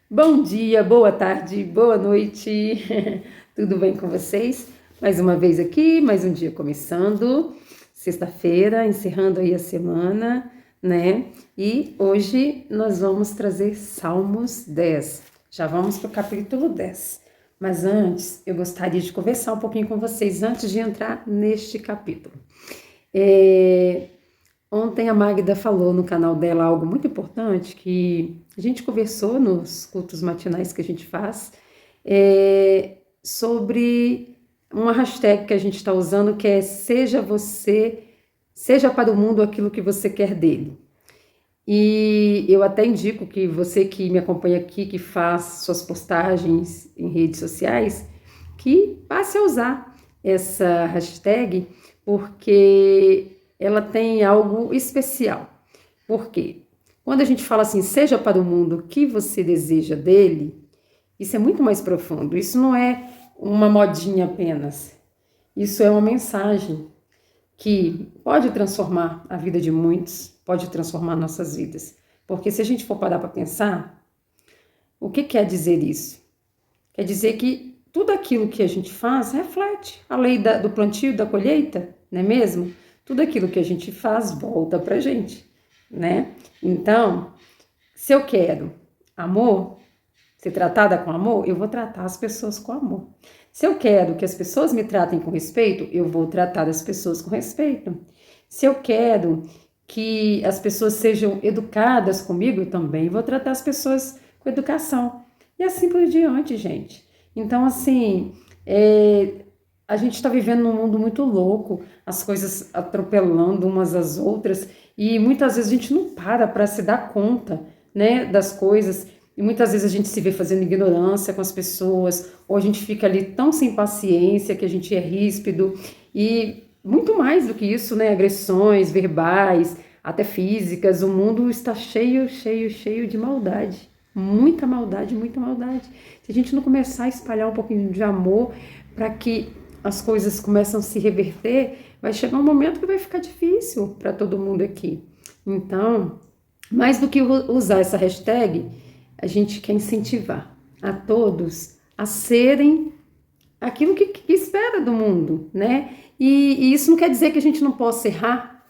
Bom dia, boa tarde, boa noite, tudo bem com vocês? Mais uma vez aqui, mais um dia começando, sexta-feira, encerrando aí a semana, né? E hoje nós vamos trazer Salmos 10, já vamos para o capítulo 10. Mas antes, eu gostaria de conversar um pouquinho com vocês antes de entrar neste capítulo. Ontem a Magda falou no canal dela algo muito importante que a gente conversou nos cultos matinais que a gente faz sobre uma hashtag que a gente está usando que é seja para o mundo aquilo que você quer dele. E eu até indico que você que me acompanha aqui, que faz suas postagens em redes sociais, que passe a usar essa hashtag, porque ela tem algo especial. Por quê? Quando a gente fala assim, seja para o mundo o que você deseja dele, isso é muito mais profundo. Isso não é uma modinha apenas. Isso é uma mensagem que pode transformar a vida de muitos, pode transformar nossas vidas. Porque se a gente for parar para pensar, o que quer dizer isso? Quer dizer que tudo aquilo que a gente faz reflete a lei do plantio e da colheita, não é mesmo? Tudo aquilo que a gente faz volta pra gente, né? Então, se eu quero amor, ser tratada com amor, eu vou tratar as pessoas com amor. Se eu quero que as pessoas me tratem com respeito, eu vou tratar as pessoas com respeito. Se eu quero que as pessoas sejam educadas comigo, eu também vou tratar as pessoas com educação. E assim por diante, gente. Então, assim, a gente está vivendo num mundo muito louco, as coisas atropelando umas às outras, e muitas vezes a gente não para se dar conta, né, das coisas, e muitas vezes a gente se vê fazendo ignorância com as pessoas, ou a gente fica ali tão sem paciência que a gente é ríspido, e muito mais do que isso, né, agressões verbais, até físicas. O mundo está cheio de maldade. Muita maldade, muita maldade. Se a gente não começar a espalhar um pouquinho de amor para que as coisas começam a se reverter, vai chegar um momento que vai ficar difícil para todo mundo aqui. Então, mais do que usar essa hashtag, a gente quer incentivar a todos a serem aquilo que espera do mundo, né? E isso não quer dizer que a gente não possa errar,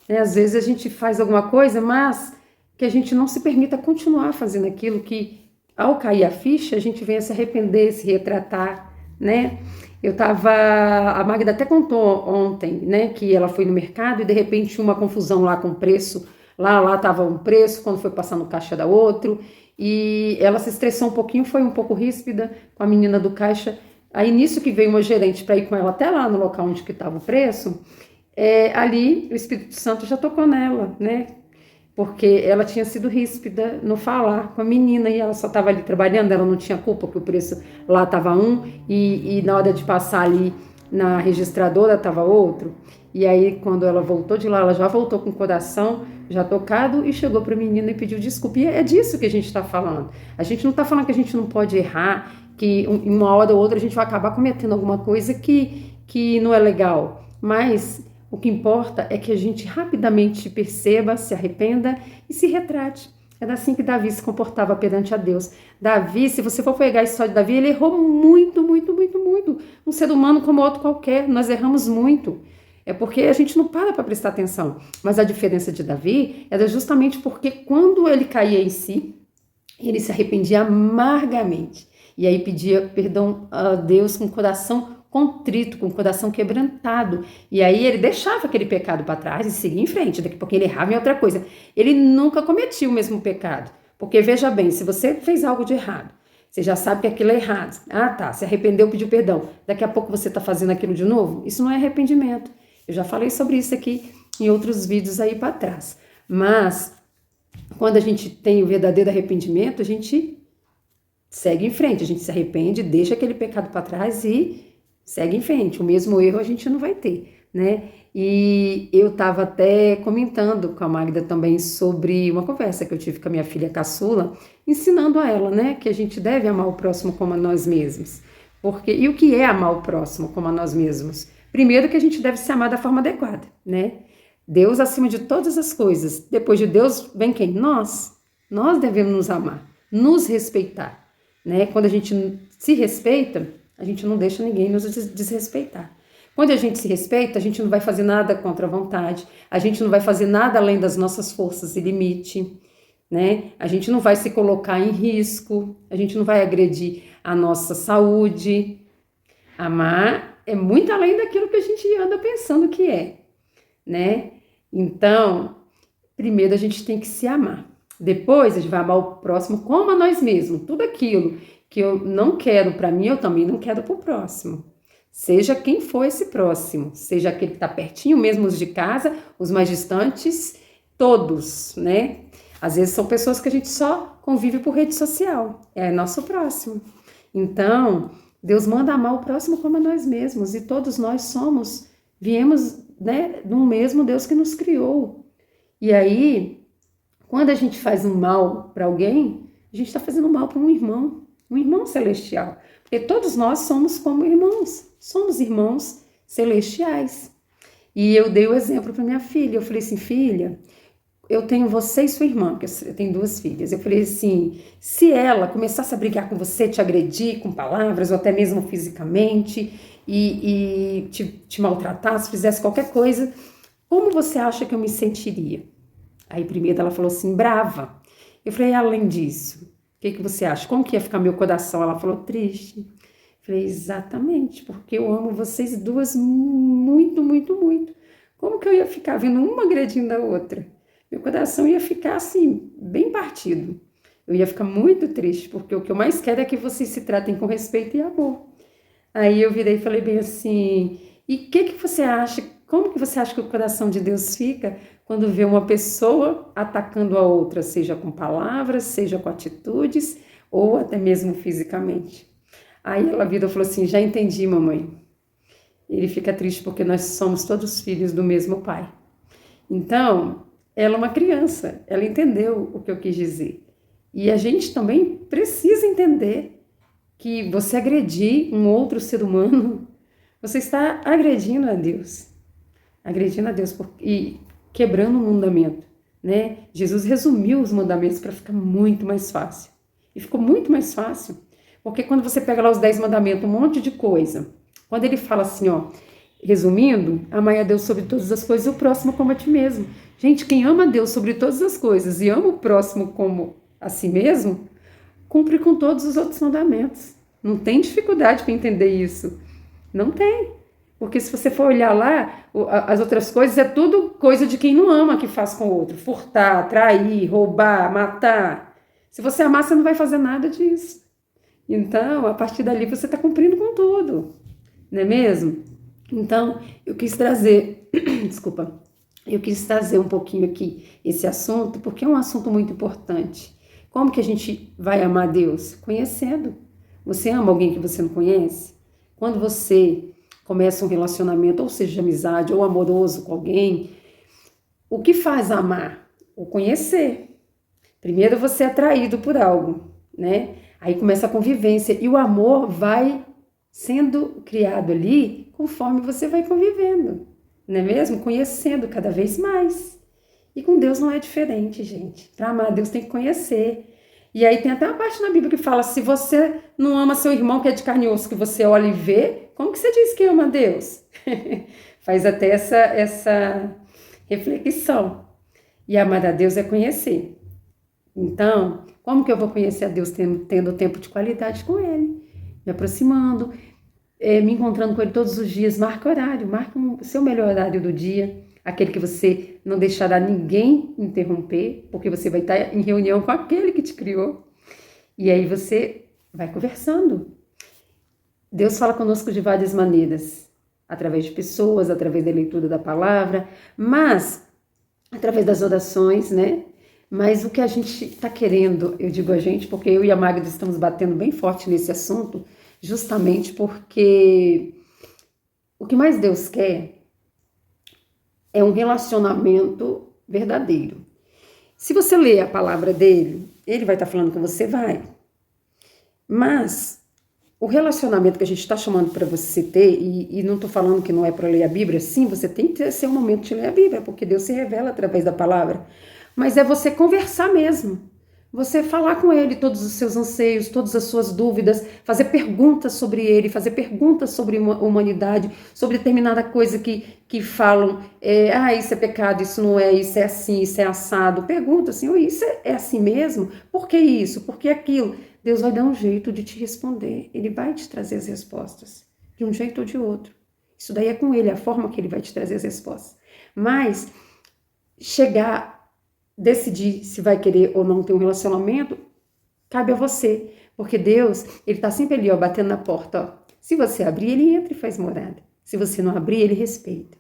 né? Às vezes a gente faz alguma coisa, mas que a gente não se permita continuar fazendo aquilo que, ao cair a ficha, a gente venha se arrepender, se retratar, né? A Magda até contou ontem, né, que ela foi no mercado e de repente tinha uma confusão lá com o preço, lá estava um preço, quando foi passar no caixa era outro, e ela se estressou um pouquinho, foi um pouco ríspida com a menina do caixa. Aí nisso que veio uma gerente para ir com ela até lá no local onde que estava o preço, ali o Espírito Santo já tocou nela, né? Porque ela tinha sido ríspida no falar com a menina e ela só estava ali trabalhando, ela não tinha culpa que o preço lá estava e na hora de passar ali na registradora estava outro. E aí quando ela voltou de lá, ela já voltou com o coração já tocado e chegou para a menina e pediu desculpa. E é disso que a gente está falando. A gente não está falando que a gente não pode errar, que em uma hora ou outra a gente vai acabar cometendo alguma coisa que não é legal, mas o que importa é que a gente rapidamente perceba, se arrependa e se retrate. Era assim que Davi se comportava perante a Deus. Davi, se você for pegar a história de Davi, ele errou muito. Um ser humano como outro qualquer, nós erramos muito. É porque a gente não para prestar atenção. Mas a diferença de Davi era justamente porque quando ele caía em si, ele se arrependia amargamente. E aí pedia perdão a Deus com o coração contrito, com o coração quebrantado. E aí ele deixava aquele pecado para trás e seguia em frente. Daqui a pouco ele errava em outra coisa. Ele nunca cometia o mesmo pecado. Porque veja bem, se você fez algo de errado, você já sabe que aquilo é errado. Ah, tá, se arrependeu, pediu perdão. Daqui a pouco você está fazendo aquilo de novo? Isso não é arrependimento. Eu já falei sobre isso aqui em outros vídeos aí para trás. Mas quando a gente tem o verdadeiro arrependimento, a gente segue em frente, a gente se arrepende, deixa aquele pecado para trás e segue em frente. O mesmo erro a gente não vai ter, né? E eu estava até comentando com a Magda também sobre uma conversa que eu tive com a minha filha caçula, ensinando a ela, né, que a gente deve amar o próximo como a nós mesmos. E o que é amar o próximo como a nós mesmos? Primeiro que a gente deve se amar da forma adequada, né? Deus acima de todas as coisas. Depois de Deus vem quem? Nós. Nós devemos nos amar. nos respeitar, né? Quando a gente se respeita, a gente não deixa ninguém nos desrespeitar. Quando a gente se respeita, a gente não vai fazer nada contra a vontade, a gente não vai fazer nada além das nossas forças e limite, né? A gente não vai se colocar em risco, a gente não vai agredir a nossa saúde. Amar é muito além daquilo que a gente anda pensando que é, né? Então, primeiro a gente tem que se amar. Depois a gente vai amar o próximo como a nós mesmos. Tudo aquilo que eu não quero para mim, eu também não quero para o próximo. Seja quem for esse próximo, seja aquele que está pertinho mesmo, os de casa, os mais distantes, todos, né? Às vezes são pessoas que a gente só convive por rede social, é nosso próximo. Então, Deus manda amar o próximo como a nós mesmos, e todos nós viemos, né, de um mesmo Deus que nos criou. E aí, quando a gente faz um mal para alguém, a gente está fazendo mal para um irmão celestial. Porque todos nós somos como irmãos, somos irmãos celestiais. E eu dei o exemplo para minha filha, eu falei assim, filha, eu tenho você e sua irmã, porque eu tenho 2 filhas. Eu falei assim, se ela começasse a brigar com você, te agredir com palavras, ou até mesmo fisicamente, e te maltratasse, fizesse qualquer coisa, como você acha que eu me sentiria? Aí primeiro ela falou assim, brava. Eu falei, além disso, o que você acha? Como que ia ficar meu coração? Ela falou, triste. Eu falei, exatamente, porque eu amo vocês 2 muito, muito, muito. Como que eu ia ficar vendo uma agredindo a outra? Meu coração ia ficar assim, bem partido. Eu ia ficar muito triste, porque o que eu mais quero é que vocês se tratem com respeito e amor. Aí eu virei e falei bem assim, e o que você acha, como que você acha que o coração de Deus fica quando vê uma pessoa atacando a outra, seja com palavras, seja com atitudes, ou até mesmo fisicamente? Aí ela virou e falou assim, já entendi, mamãe. Ele fica triste porque nós somos todos filhos do mesmo pai. Então, ela é uma criança, ela entendeu o que eu quis dizer. E a gente também precisa entender que você agredir um outro ser humano, você está agredindo a Deus. Agredindo a Deus e quebrando o mandamento, né? Jesus resumiu os mandamentos para ficar muito mais fácil. E ficou muito mais fácil, porque quando você pega lá os 10 mandamentos, um monte de coisa, quando ele fala assim, ó, resumindo, amai a Deus sobre todas as coisas e o próximo como a ti mesmo. Gente, quem ama a Deus sobre todas as coisas e ama o próximo como a si mesmo, cumpre com todos os outros mandamentos. Não tem dificuldade para entender isso. Não tem. Porque se você for olhar lá, as outras coisas é tudo coisa de quem não ama que faz com o outro. Furtar, trair, roubar, matar. Se você amar, você não vai fazer nada disso. Então, a partir dali, você está cumprindo com tudo. Não é mesmo? Então, eu quis trazer, desculpa, eu quis trazer um pouquinho aqui esse assunto, porque é um assunto muito importante. Como que a gente vai amar Deus? Conhecendo. Você ama alguém que você não conhece? Quando você começa um relacionamento, ou seja, de amizade ou amoroso com alguém, o que faz amar? O conhecer. Primeiro você é atraído por algo, né? Aí começa a convivência e o amor vai sendo criado ali conforme você vai convivendo, não é mesmo? Conhecendo cada vez mais. E com Deus não é diferente, gente. Para amar Deus tem que conhecer. E aí tem até uma parte na Bíblia que fala, se você não ama seu irmão que é de carne e osso, que você olha e vê, como que você diz que ama Deus? Faz até essa reflexão. E amar a Deus é conhecer. Então, como que eu vou conhecer a Deus tendo tempo de qualidade com Ele? Me aproximando, me encontrando com Ele todos os dias. Marca horário, marca o seu melhor horário do dia, aquele que você não deixará ninguém interromper, porque você vai estar em reunião com aquele que te criou. E aí você vai conversando. Deus fala conosco de várias maneiras, através de pessoas, através da leitura da palavra, mas através das orações, né? Mas o que a gente está querendo, eu digo a gente, porque eu e a Magda estamos batendo bem forte nesse assunto, justamente porque o que mais Deus quer é um relacionamento verdadeiro. Se você ler a palavra dele, ele vai estar falando com você, vai. Mas o relacionamento que a gente está chamando para você ter, e não estou falando que não é para ler a Bíblia, sim, você tem que ter seu momento de ler a Bíblia, porque Deus se revela através da palavra. Mas é você conversar mesmo. Você falar com ele todos os seus anseios, todas as suas dúvidas, fazer perguntas sobre ele, fazer perguntas sobre a humanidade, sobre determinada coisa que falam, isso é pecado, isso não é, isso é assim, isso é assado. Pergunta assim, isso é assim mesmo? Por que isso? Por que aquilo? Deus vai dar um jeito de te responder, ele vai te trazer as respostas, de um jeito ou de outro. Isso daí é com ele, a forma que ele vai te trazer as respostas. Mas decidir se vai querer ou não ter um relacionamento, cabe a você. Porque Deus, ele tá sempre ali, ó, batendo na porta, ó. Se você abrir, ele entra e faz morada. Se você não abrir, ele respeita.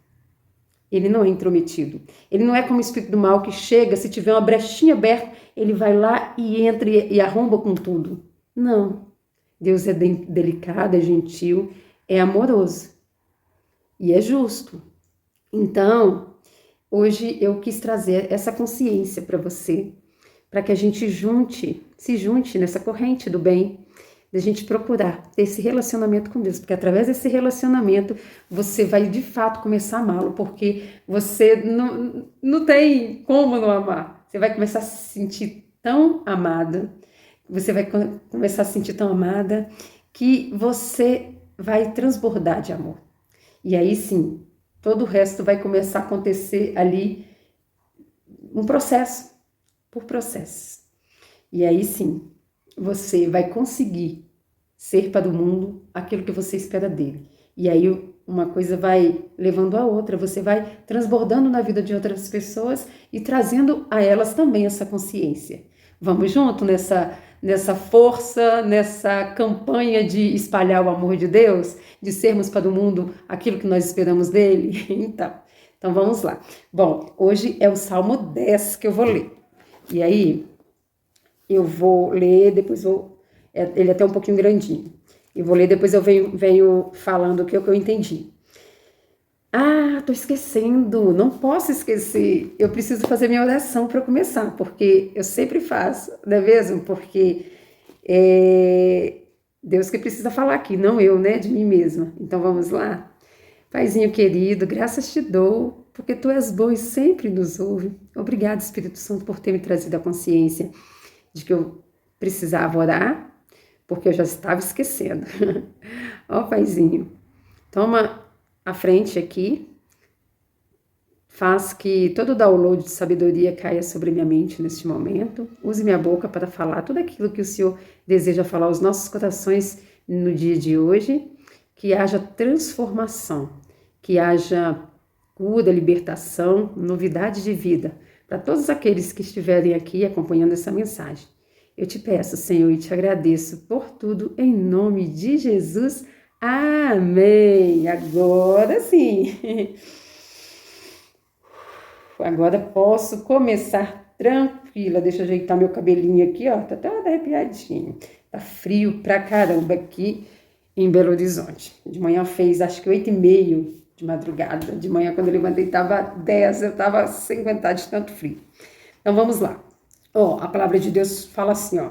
Ele não é intrometido. Ele não é como o espírito do mal que chega, se tiver uma brechinha aberta, ele vai lá e entra e arromba com tudo. Não. Deus é delicado, é gentil, é amoroso e é justo. Então, hoje eu quis trazer essa consciência para você, para que a gente se junte nessa corrente do bem, da gente procurar ter esse relacionamento com Deus, porque através desse relacionamento você vai de fato começar a amá-lo, porque você não tem como não amar. Você vai começar a se sentir tão amada, você vai começar a se sentir tão amada que você vai transbordar de amor. E aí sim, todo o resto vai começar a acontecer ali, um processo, por processo. E aí sim, você vai conseguir ser para o mundo aquilo que você espera dele. E aí uma coisa vai levando a outra, você vai transbordando na vida de outras pessoas e trazendo a elas também essa consciência. Vamos junto nessa força, nessa campanha de espalhar o amor de Deus, de sermos para o mundo aquilo que nós esperamos dele? Então vamos lá. Bom, hoje é o Salmo 10 que eu vou ler. E aí eu vou ler, depois ele é até um pouquinho grandinho. Eu vou ler, depois eu venho falando o que eu entendi. Tô esquecendo, não posso esquecer. Eu preciso fazer minha oração para começar, porque eu sempre faço, não é mesmo? Porque é Deus que precisa falar aqui, não eu, né, de mim mesma. Então vamos lá? Paizinho querido, graças te dou, porque tu és bom e sempre nos ouve. Obrigado, Espírito Santo, por ter me trazido a consciência de que eu precisava orar, porque eu já estava esquecendo. Ó, Paizinho, toma a frente aqui, faz que todo o download de sabedoria caia sobre minha mente neste momento, use minha boca para falar tudo aquilo que o Senhor deseja falar aos nossos corações no dia de hoje, que haja transformação, que haja cura, libertação, novidade de vida, para todos aqueles que estiverem aqui acompanhando essa mensagem. Eu te peço, Senhor, e te agradeço por tudo, em nome de Jesus. Amém. Agora sim. Agora posso começar tranquila. Deixa eu ajeitar meu cabelinho aqui, ó. Tá até arrepiadinho. Tá frio pra caramba aqui em Belo Horizonte. De manhã fez, acho que 8h30 de madrugada. De manhã, quando eu levantei, tava 10. Eu tava sem aguentar de tanto frio. Então, vamos lá. A palavra de Deus fala assim, ó.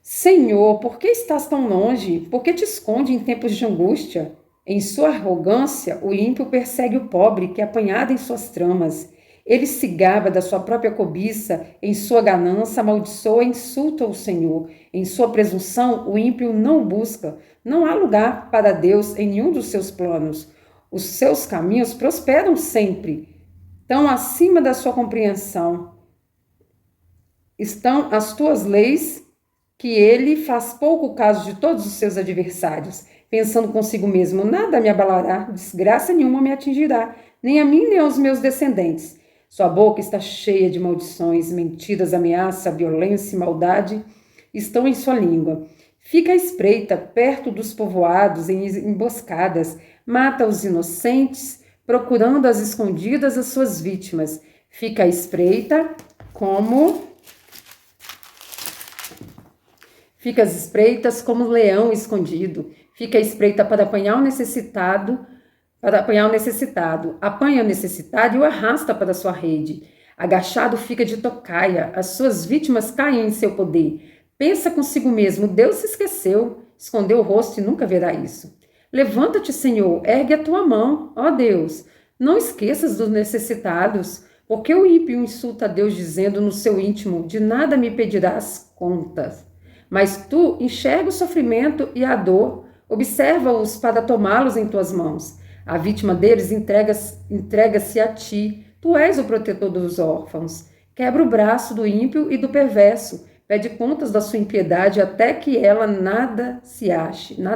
Senhor, por que estás tão longe? Por que te esconde em tempos de angústia? Em sua arrogância, o ímpio persegue o pobre, que é apanhado em suas tramas. Ele se gaba da sua própria cobiça, em sua ganância amaldiçoa e insulta o Senhor. Em sua presunção, o ímpio não o busca. Não há lugar para Deus em nenhum dos seus planos. Os seus caminhos prosperam sempre. Tão acima da sua compreensão estão as tuas leis, que ele faz pouco caso de todos os seus adversários, pensando consigo mesmo, nada me abalará, desgraça nenhuma me atingirá, nem a mim nem aos meus descendentes. Sua boca está cheia de maldições, mentiras, ameaça, violência e maldade estão em sua língua. Fica à espreita, perto dos povoados, em emboscadas, mata os inocentes, procurando às escondidas as suas vítimas. Fica à espreita Fica às espreitas como leão escondido. Fica à espreita para apanhar o necessitado, apanha o necessitado e o arrasta para sua rede. Agachado fica de tocaia, as suas vítimas caem em seu poder. Pensa consigo mesmo, Deus se esqueceu, escondeu o rosto e nunca verá isso. Levanta-te, Senhor, ergue a tua mão, ó Deus, não esqueças dos necessitados, Porque o ímpio insulta a Deus dizendo no seu íntimo, de nada me pedirás contas. Mas tu enxerga o sofrimento e a dor, observa-os para tomá-los em tuas mãos. A vítima deles entrega-se a ti. Tu és o protetor dos órfãos. Quebra o braço do ímpio e do perverso. Pede contas da sua impiedade até que ela nada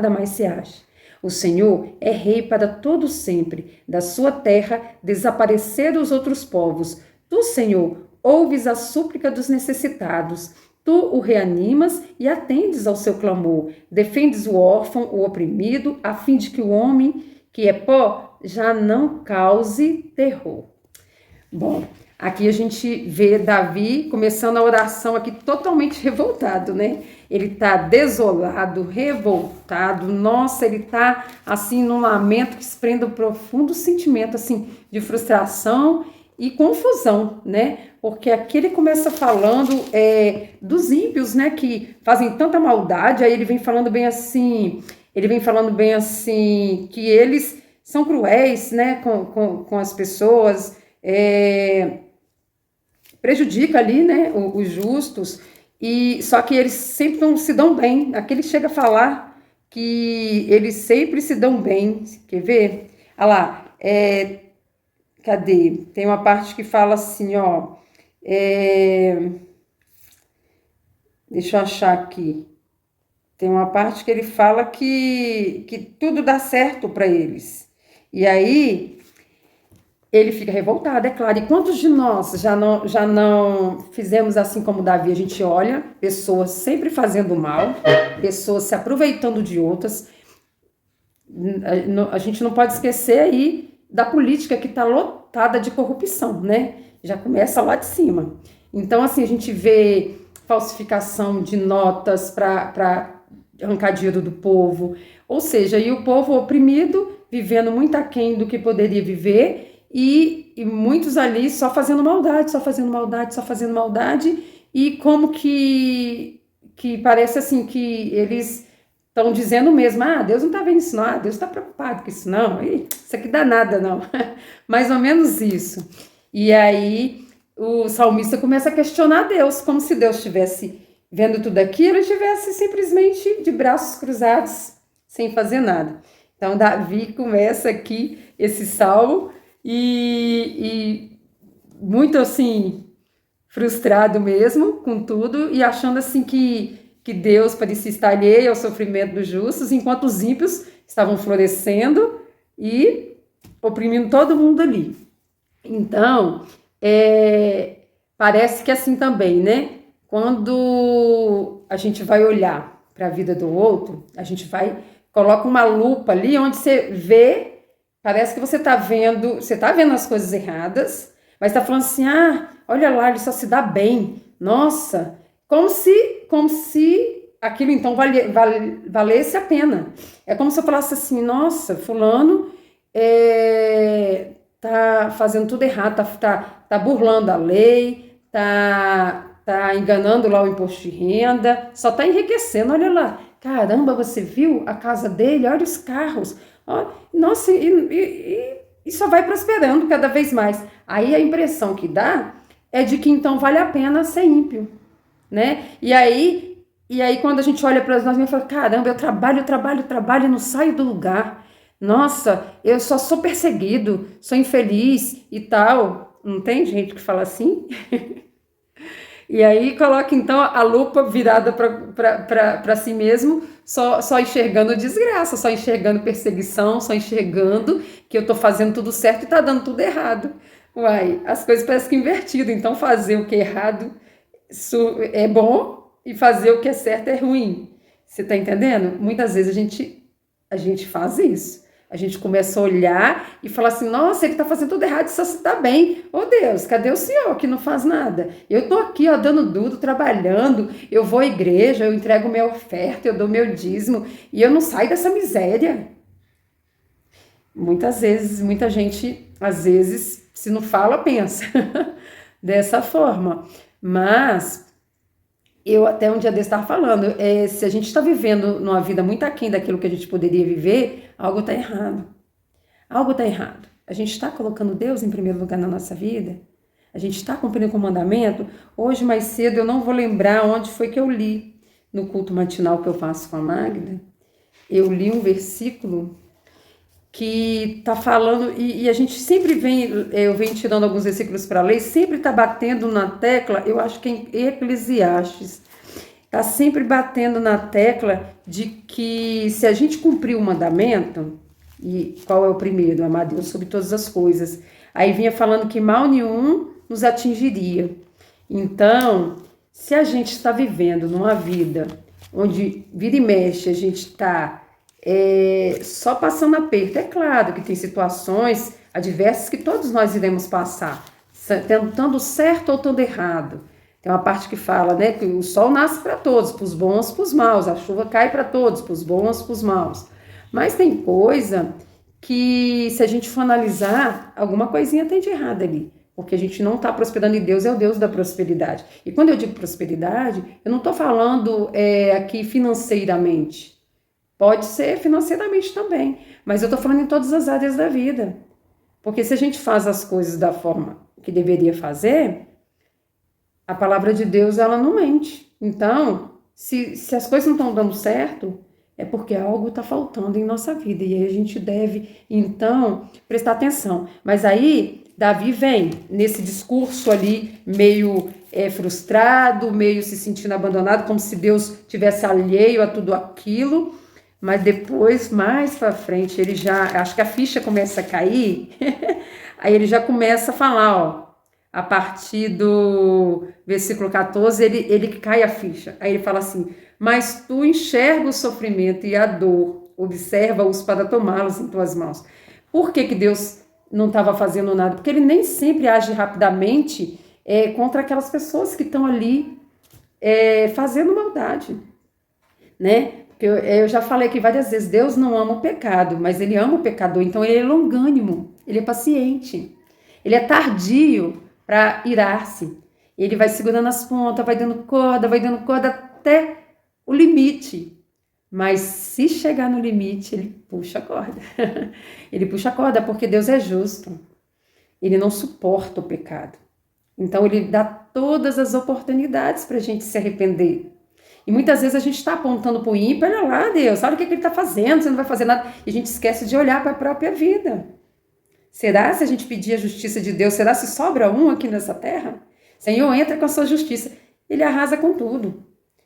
mais se ache. O Senhor é rei para todo sempre. Da sua terra desapareceram os outros povos. Tu, Senhor, ouves a súplica dos necessitados. Tu o reanimas e atendes ao seu clamor. Defendes o órfão, o oprimido, a fim de que o homem que é pó já não cause terror. Bom, aqui a gente vê Davi começando a oração aqui totalmente revoltado, né? Ele tá desolado, revoltado, nossa, ele tá assim num lamento que exprime um profundo sentimento assim de frustração e confusão, né? Porque aqui ele começa falando dos ímpios, né? Que fazem tanta maldade, aí ele vem falando bem assim, que eles são cruéis, né? Com as pessoas, prejudica ali, né? Os justos, e só que eles sempre não se dão bem. Aqui ele chega a falar que eles sempre se dão bem. Quer ver? Olha lá, cadê? Tem uma parte que fala assim, ó. Deixa eu achar aqui. Tem uma parte que ele fala que tudo dá certo para eles. E aí ele fica revoltado, é claro. E quantos de nós já não fizemos assim como Davi? A gente olha pessoas sempre fazendo mal, pessoas se aproveitando de outras. A gente não pode esquecer aí da política que está lotada de corrupção, né? Já começa lá de cima. Então, assim, a gente vê falsificação de notas para arrancar dinheiro do povo. Ou seja, e o povo oprimido, vivendo muito aquém do que poderia viver, e muitos ali só fazendo maldade, e como que parece assim que eles estão dizendo mesmo, Deus não está vendo isso não, Deus está preocupado com isso não, isso aqui dá nada não, mais ou menos isso. E aí o salmista começa a questionar Deus, como se Deus estivesse vendo tudo aquilo e estivesse simplesmente de braços cruzados, sem fazer nada. Então Davi começa aqui esse salmo e muito assim frustrado mesmo com tudo e achando assim que Deus parecia estar alheio ao sofrimento dos justos, enquanto os ímpios estavam florescendo e oprimindo todo mundo ali. Então, parece que assim também, né? Quando a gente vai olhar para a vida do outro, a gente coloca uma lupa ali onde você vê. Parece que você está vendo as coisas erradas, mas está falando assim, olha lá, ele só se dá bem. Tá como se aquilo então valesse a pena. É como se eu falasse assim, nossa, fulano tá fazendo tudo errado, tá burlando a lei, tá enganando lá o imposto de renda, só tá enriquecendo, olha lá. Caramba, você viu a casa dele? Olha os carros. Nossa, e só vai prosperando cada vez mais. Aí a impressão que dá é de que então vale a pena ser ímpio, né? E aí quando a gente olha para nós mesmos e fala, caramba, eu trabalho e não saio do lugar. Nossa, eu só sou perseguido, sou infeliz e tal. Não tem gente que fala assim? E aí coloca então a lupa virada para si mesmo, só enxergando desgraça, só enxergando perseguição, só enxergando que eu estou fazendo tudo certo e está dando tudo errado. Uai, as coisas parecem que invertido, então fazer o que é errado é bom e fazer o que é certo é ruim. Você está entendendo? Muitas vezes a gente faz isso. A gente começa a olhar e falar assim, nossa, ele está fazendo tudo errado, só se dá bem. Ô Deus, cadê o Senhor que não faz nada? Eu estou aqui, dando duro, trabalhando, eu vou à igreja, eu entrego minha oferta, eu dou meu dízimo e eu não saio dessa miséria. Muitas vezes, muita gente, às vezes, se não fala, pensa dessa forma. Mas eu até um dia desse estava falando, se a gente está vivendo numa vida muito aquém daquilo que a gente poderia viver, algo está errado. Algo está errado. A gente está colocando Deus em primeiro lugar na nossa vida? A gente está cumprindo com o mandamento? Hoje, mais cedo, eu não vou lembrar onde foi que eu li no culto matinal que eu faço com a Magda. Eu li um versículo que está falando, e a gente sempre eu venho tirando alguns versículos para ler, sempre está batendo na tecla, eu acho que em Eclesiastes, está sempre batendo na tecla de que se a gente cumprir o mandamento, e qual é o primeiro? Amar Deus sobre todas as coisas. Aí vinha falando que mal nenhum nos atingiria. Então, se a gente está vivendo numa vida onde vira e mexe, a gente está só passando aperto, é claro que tem situações adversas que todos nós iremos passar, tentando certo ou estando errado. Tem uma parte que fala, né, que o sol nasce para todos, para os bons, para os maus, a chuva cai para todos, para os bons, para os maus. Mas tem coisa que, se a gente for analisar, alguma coisinha tem de errado ali, porque a gente não está prosperando e Deus é o Deus da prosperidade. E quando eu digo prosperidade, eu não estou falando aqui financeiramente. Pode ser financeiramente também, mas eu estou falando em todas as áreas da vida. Porque se a gente faz as coisas da forma que deveria fazer, a palavra de Deus, ela não mente. Então, se as coisas não estão dando certo, é porque algo está faltando em nossa vida. E aí a gente deve, então, prestar atenção. Mas aí, Davi vem nesse discurso ali, meio frustrado, meio se sentindo abandonado, como se Deus tivesse alheio a tudo aquilo. Mas depois, mais para frente, ele já, acho que a ficha começa a cair, aí ele já começa a falar, ó, a partir do versículo 14, ele cai a ficha. Aí ele fala assim, mas tu enxerga o sofrimento e a dor, observa-os para tomá-los em tuas mãos. Por que Deus não estava fazendo nada? Porque ele nem sempre age rapidamente contra aquelas pessoas que estão ali fazendo maldade, né? Eu já falei aqui várias vezes, Deus não ama o pecado, mas ele ama o pecador, então ele é longânimo, ele é paciente, ele é tardio para irar-se, ele vai segurando as pontas, vai dando corda até o limite, mas se chegar no limite, ele puxa a corda, ele puxa a corda porque Deus é justo, ele não suporta o pecado, então ele dá todas as oportunidades para a gente se arrepender. E muitas vezes a gente está apontando para o ímpio, olha lá, Deus, olha o que ele está fazendo, você não vai fazer nada. E a gente esquece de olhar para a própria vida. Será se a gente pedir a justiça de Deus, será se sobra um aqui nessa terra? Senhor, entra com a sua justiça. Ele arrasa com tudo,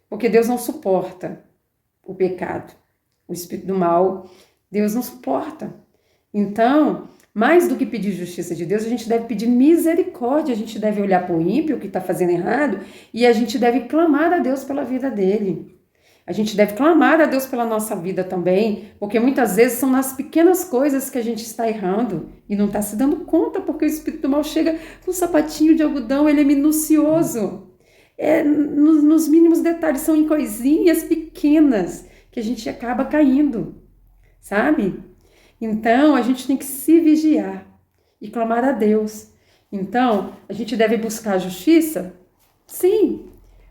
porque Deus não suporta o pecado, o espírito do mal. Deus não suporta. Então, mais do que pedir justiça de Deus, a gente deve pedir misericórdia, a gente deve olhar para o ímpio que está fazendo errado e a gente deve clamar a Deus pela vida dele. A gente deve clamar a Deus pela nossa vida também, porque muitas vezes são nas pequenas coisas que a gente está errando e não está se dando conta, porque o espírito do mal chega com um sapatinho de algodão, ele é minucioso. Nos mínimos detalhes, são em coisinhas pequenas que a gente acaba caindo, sabe? Então, a gente tem que se vigiar e clamar a Deus. Então, a gente deve buscar a justiça? Sim,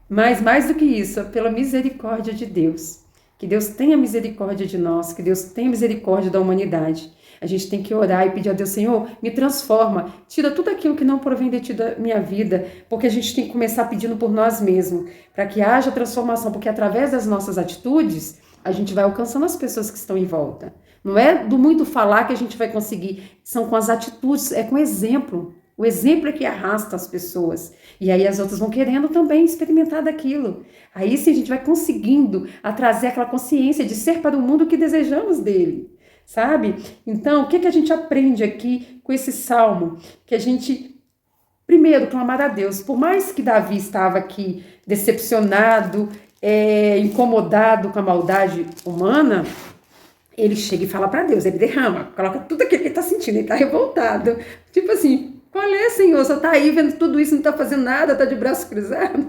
mas mais do que isso, pela misericórdia de Deus. Que Deus tenha misericórdia de nós, que Deus tenha misericórdia da humanidade. A gente tem que orar e pedir a Deus, Senhor, me transforma, tira tudo aquilo que não provém de ti da minha vida, porque a gente tem que começar pedindo por nós mesmos, para que haja transformação, porque através das nossas atitudes, a gente vai alcançando as pessoas que estão em volta. Não é do muito falar que a gente vai conseguir, são com as atitudes, é com o exemplo. O exemplo é que arrasta as pessoas. E aí as outras vão querendo também experimentar daquilo. Aí sim a gente vai conseguindo a trazer aquela consciência de ser para o mundo o que desejamos dele. Sabe? Então, o que a gente aprende aqui com esse salmo? Que a gente, primeiro, clamar a Deus. Por mais que Davi estava aqui decepcionado, incomodado com a maldade humana, ele chega e fala para Deus, ele derrama, coloca tudo aquilo que ele está sentindo, ele está revoltado. Tipo assim, qual é, Senhor? Você está aí vendo tudo isso, não está fazendo nada, está de braço cruzado.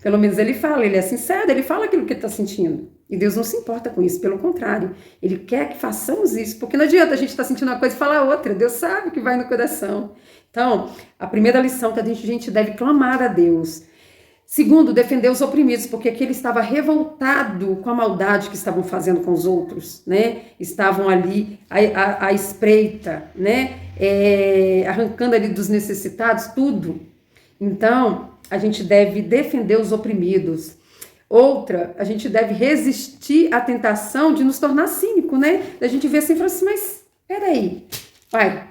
Pelo menos ele fala, ele é sincero, ele fala aquilo que ele está sentindo. E Deus não se importa com isso, pelo contrário. Ele quer que façamos isso, porque não adianta a gente estar sentindo uma coisa e falar outra. Deus sabe o que vai no coração. Então, a primeira lição que a gente deve clamar a Deus. Segundo, defender os oprimidos, porque aqui ele estava revoltado com a maldade que estavam fazendo com os outros, né? Estavam ali à espreita, né? Arrancando ali dos necessitados, tudo. Então, a gente deve defender os oprimidos. Outra, a gente deve resistir à tentação de nos tornar cínico, né? Da gente ver assim e falar assim, mas peraí, vai,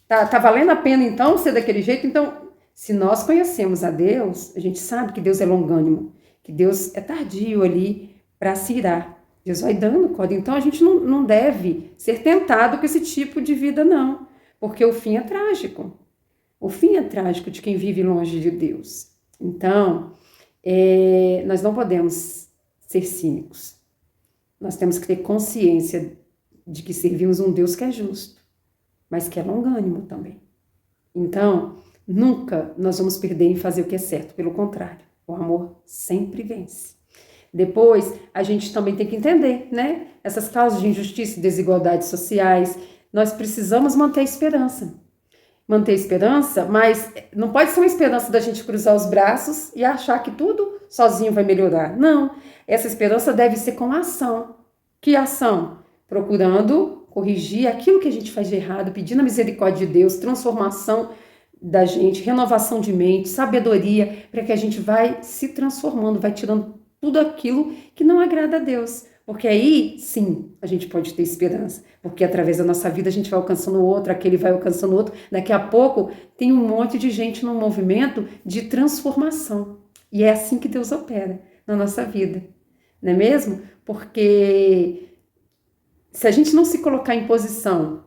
tá valendo a pena então ser daquele jeito? Então, se nós conhecemos a Deus, a gente sabe que Deus é longânimo, que Deus é tardio ali para se irar. Deus vai dando corda. Então, a gente não deve ser tentado com esse tipo de vida, não. Porque o fim é trágico. O fim é trágico de quem vive longe de Deus. Então, nós não podemos ser cínicos. Nós temos que ter consciência de que servimos um Deus que é justo, mas que é longânimo também. Então, nunca nós vamos perder em fazer o que é certo. Pelo contrário, o amor sempre vence. Depois, a gente também tem que entender, né? Essas causas de injustiça e desigualdades sociais, nós precisamos manter a esperança. Manter a esperança, mas não pode ser uma esperança da gente cruzar os braços e achar que tudo sozinho vai melhorar. Não, essa esperança deve ser com ação. Que ação? Procurando corrigir aquilo que a gente faz de errado, pedindo a misericórdia de Deus, transformação da gente, renovação de mente, sabedoria, para que a gente vai se transformando, vai tirando tudo aquilo que não agrada a Deus. Porque aí, sim, a gente pode ter esperança. Porque através da nossa vida a gente vai alcançando o outro, aquele vai alcançando o outro. Daqui a pouco tem um monte de gente num movimento de transformação. E é assim que Deus opera na nossa vida. Não é mesmo? Porque se a gente não se colocar em posição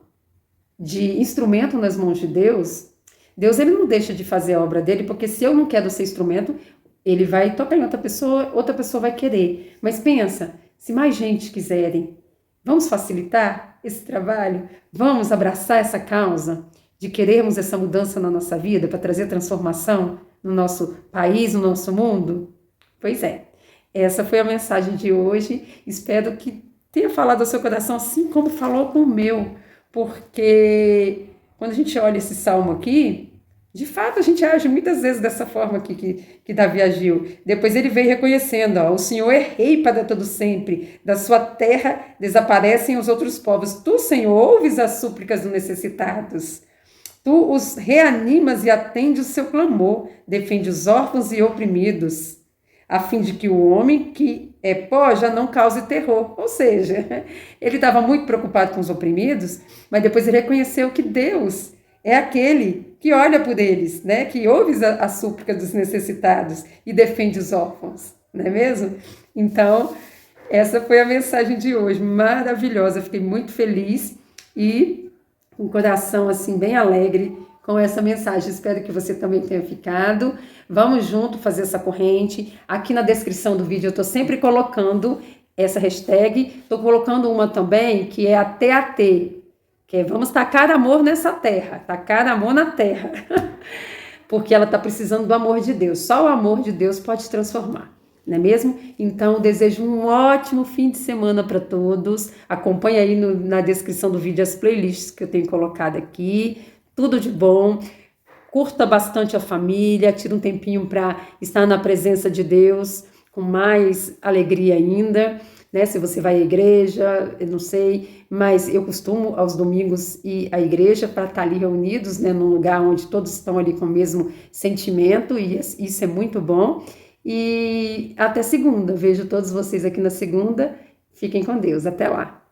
de instrumento nas mãos de Deus, Deus ele não deixa de fazer a obra dele, porque se eu não quero ser instrumento, ele vai tocar em outra pessoa vai querer. Mas pensa, se mais gente quiserem, vamos facilitar esse trabalho? Vamos abraçar essa causa de querermos essa mudança na nossa vida para trazer transformação no nosso país, no nosso mundo? Pois é, essa foi a mensagem de hoje. Espero que tenha falado ao seu coração assim como falou com o meu, porque quando a gente olha esse salmo aqui, de fato, a gente age muitas vezes dessa forma aqui que Davi agiu. Depois ele veio reconhecendo, ó, o Senhor é rei para todo sempre, da sua terra desaparecem os outros povos. Tu, Senhor, ouves as súplicas dos necessitados. Tu os reanimas e atende o seu clamor, defende os órfãos e oprimidos, a fim de que o homem que é pó já não cause terror. Ou seja, ele estava muito preocupado com os oprimidos, mas depois ele reconheceu que Deus é aquele que olha por eles, né? Que ouve a súplica dos necessitados e defende os órfãos, não é mesmo? Então, essa foi a mensagem de hoje, maravilhosa. Fiquei muito feliz e com o coração assim bem alegre com essa mensagem. Espero que você também tenha ficado. Vamos junto fazer essa corrente. Aqui na descrição do vídeo eu estou sempre colocando essa hashtag. Estou colocando uma também que é a TAT. Que é, vamos tacar amor nessa terra, tacar amor na terra, porque ela está precisando do amor de Deus, só o amor de Deus pode transformar, não é mesmo? Então, desejo um ótimo fim de semana para todos, acompanhe aí na descrição do vídeo as playlists que eu tenho colocado aqui, tudo de bom, curta bastante a família, tira um tempinho para estar na presença de Deus, com mais alegria ainda, né? Se você vai à igreja, eu não sei, mas eu costumo aos domingos ir à igreja para estar ali reunidos, né, num lugar onde todos estão ali com o mesmo sentimento, e isso é muito bom. E até segunda, vejo todos vocês aqui na segunda, fiquem com Deus, até lá.